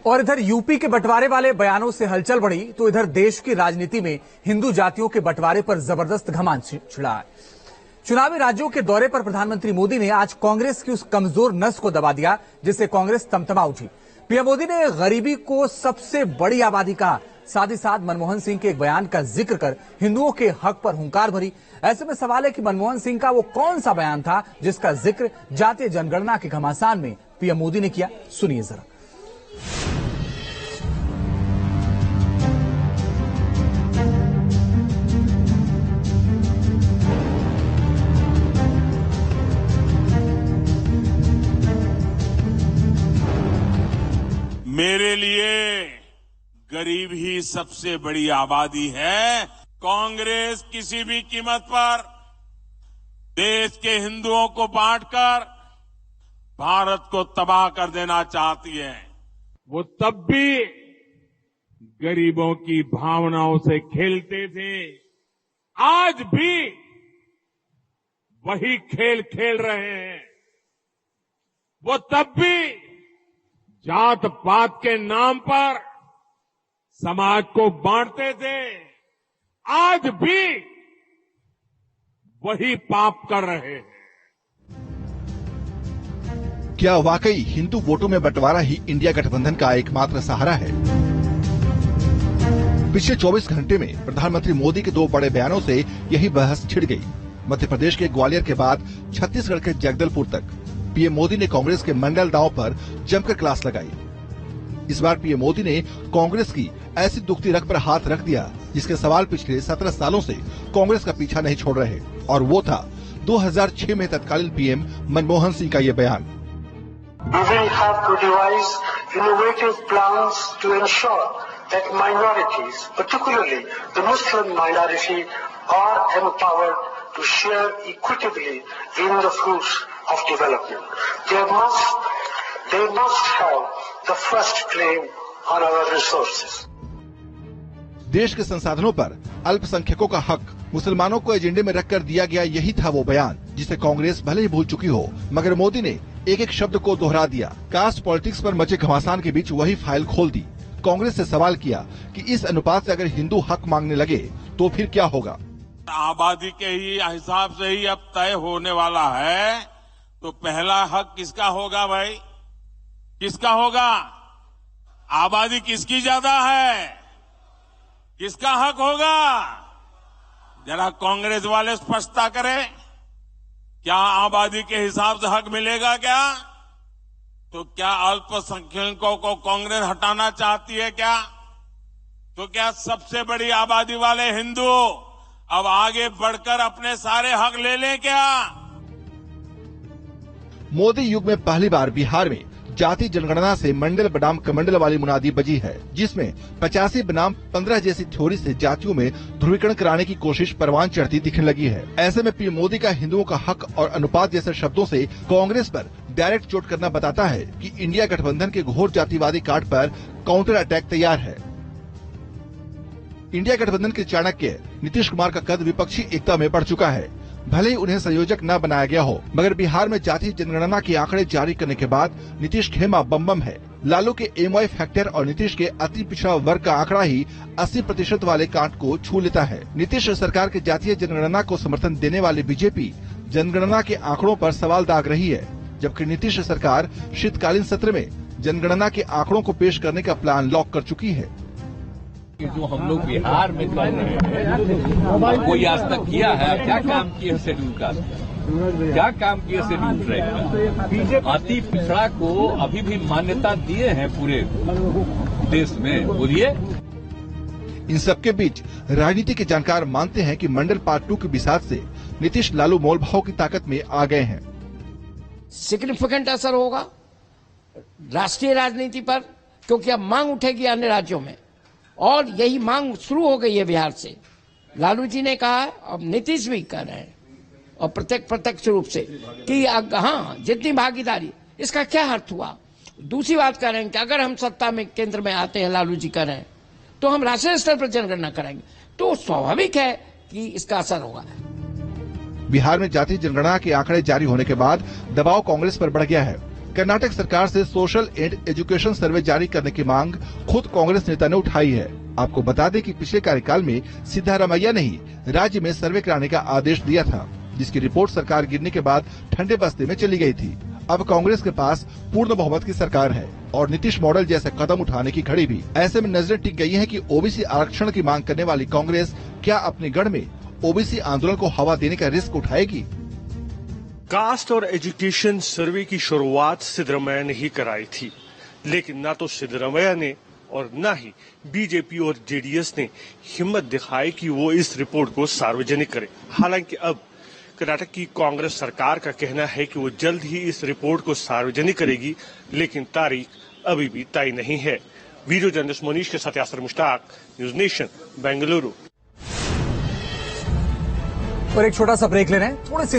और इधर यूपी के बंटवारे वाले बयानों से हलचल बढ़ी तो इधर देश की राजनीति में हिंदू जातियों के बंटवारे पर जबरदस्त घमासान छिड़ा है। चुनावी राज्यों के दौरे पर प्रधानमंत्री मोदी ने आज कांग्रेस की उस कमजोर नस को दबा दिया जिससे कांग्रेस तमतमा उठी। पीएम मोदी ने गरीबी को सबसे बड़ी आबादी कहा। साथ ही साथ मनमोहन सिंह के एक बयान का जिक्र कर हिंदुओं के हक पर हुंकार भरी। ऐसे में सवाल है कि मनमोहन सिंह का वो कौन सा बयान था जिसका जिक्र जातीय जनगणना के घमासान में पीएम मोदी ने किया। सुनिए जरा। मेरे लिए गरीब ही सबसे बड़ी आबादी है। कांग्रेस किसी भी कीमत पर देश के हिंदुओं को बांटकर भारत को तबाह कर देना चाहती है। वो तब भी गरीबों की भावनाओं से खेलते थे, आज भी वही खेल खेल रहे हैं। वो तब भी जात पात के नाम पर समाज को बांटते थे, आज भी वही पाप कर रहे हैं। क्या वाकई हिंदू वोटों में बंटवारा ही इंडिया गठबंधन का एकमात्र सहारा है? पिछले 24 घंटे में प्रधानमंत्री मोदी के 2 बड़े बयानों से यही बहस छिड़ गई। मध्य प्रदेश के ग्वालियर के बाद छत्तीसगढ़ के जगदलपुर तक पीएम मोदी ने कांग्रेस के मंडल दांव पर जमकर क्लास लगाई। इस बार पीएम मोदी ने कांग्रेस की ऐसी दुखती रग पर हाथ रख दिया जिसके सवाल पिछले 17 सालों से कांग्रेस का पीछा नहीं छोड़ रहे, और वो था 2006 में तत्कालीन पीएम मनमोहन सिंह का ये बयान। We will have to devise innovative plans to ensure that minorities, particularly the Muslim minority, are empowered to share equitably in the fruits of development. They must have the first claim on our resources. देश के संसाधनों पर अल्पसंख्यकों का हक मुसलमानों को एजेंडे में रखकर दिया गया, यही था वो बयान जिसे कांग्रेस भले ही भूल चुकी हो, मगर मोदी ने एक एक शब्द को दोहरा दिया। कास्ट पॉलिटिक्स पर मचे घमासान के बीच वही फाइल खोल दी। कांग्रेस से सवाल किया कि इस अनुपात से अगर हिंदू हक मांगने लगे तो फिर क्या होगा? आबादी के ही हिसाब से ही अब तय होने वाला है, तो पहला हक किसका होगा भाई? किसका होगा? आबादी किसकी ज्यादा है? किसका हक होगा? जरा कांग्रेस वाले स्पष्टता करें। क्या आबादी के हिसाब से हक मिलेगा क्या? तो क्या अल्पसंख्यकों को कांग्रेस हटाना चाहती है क्या? तो क्या सबसे बड़ी आबादी वाले हिंदू अब आगे बढ़कर अपने सारे हक ले लें क्या? मोदी युग में पहली बार बिहार में जाति जनगणना से मंडल बनाम कमंडल वाली मुनादी बजी है, जिसमें 85 बनाम 15 जैसी थ्योरी से जातियों में ध्रुवीकरण कराने की कोशिश परवान चढ़ती दिखने लगी है। ऐसे में पीएम मोदी का हिंदुओं का हक और अनुपात जैसे शब्दों से कांग्रेस पर डायरेक्ट चोट करना बताता है कि इंडिया गठबंधन के घोर जातिवादी काट पर काउंटर अटैक तैयार है। इंडिया गठबंधन के चाणक्य नीतीश कुमार का कद विपक्षी एकता में बढ़ चुका है। भले ही उन्हें संयोजक न बनाया गया हो, मगर बिहार में जाति जनगणना के आंकड़े जारी करने के बाद नीतीश खेमा बम है। लालू के एमवाई फैक्टर और नीतीश के अति पिछड़ा वर्ग का आंकड़ा ही 80% वाले कांट को छू लेता है। नीतीश सरकार के जातीय जनगणना को समर्थन देने वाली बीजेपी जनगणना के आंकड़ों पर सवाल दाग रही है, जबकि नीतीश सरकार शीतकालीन सत्र में जनगणना के आंकड़ों को पेश करने का प्लान लॉक कर चुकी है। जो हम लोग बिहार में कर रहे हैं, कोई आज तक किया है? क्या काम किए शेड्यूल कास्ट? क्या काम किए शेड्यूल ट्राइब? अति पिछड़ा को अभी भी मान्यता दिए हैं पूरे देश में, बोलिए। इन सबके बीच राजनीति के जानकार मानते हैं कि मंडल पार्ट 2 की बिसात से नीतीश लालू मोलभाव की ताकत में आ गए हैं। सिग्निफिकेंट असर होगा राष्ट्रीय राजनीति पर, क्योंकि अब मांग उठेगी अन्य राज्यों में, और यही मांग शुरू हो गई है बिहार से। लालू जी ने कहा है, अब नीतीश भी कर रहे हैं, और प्रत्यक्ष रूप से कि हाँ, जितनी भागीदारी, इसका क्या अर्थ हुआ? दूसरी बात कह रहे हैं कि अगर हम सत्ता में केंद्र में आते हैं, लालू जी कर रहे हैं, तो हम राष्ट्रीय स्तर पर जनगणना कराएंगे, तो स्वाभाविक है कि इसका असर होगा। बिहार में जातीय जनगणना के आंकड़े जारी होने के बाद दबाव कांग्रेस पर बढ़ गया है। कर्नाटक सरकार से सोशल एंड एजुकेशन सर्वे जारी करने की मांग खुद कांग्रेस नेता ने उठाई है। आपको बता दें कि पिछले कार्यकाल में सिद्धारमैया ने ही राज्य में सर्वे कराने का आदेश दिया था, जिसकी रिपोर्ट सरकार गिरने के बाद ठंडे बस्ते में चली गई थी। अब कांग्रेस के पास पूर्ण बहुमत की सरकार है और नीतीश मॉडल जैसे कदम उठाने की घड़ी भी। ऐसे में नजरें टिक गई हैं कि ओबीसी आरक्षण की मांग करने वाली कांग्रेस क्या अपने गढ़ में ओबीसी आंदोलन को हवा देने का रिस्क उठाएगी। कास्ट और एजुकेशन सर्वे की शुरुआत सिद्धरमैया ने ही कराई थी, लेकिन ना तो सिद्धरमैया ने और न ही बीजेपी और जेडीएस ने हिम्मत दिखाई कि वो इस रिपोर्ट को सार्वजनिक करे। हालांकि अब कर्नाटक की कांग्रेस सरकार का कहना है कि वो जल्द ही इस रिपोर्ट को सार्वजनिक करेगी, लेकिन तारीख अभी भी तय नहीं है। वीडियो जर्नलिस्ट मोनीश के साथ यासर मुश्ताक, न्यूज नेशन, बेंगलुरु। और एक छोटा सा ब्रेक ले रहे हैं, थोड़े से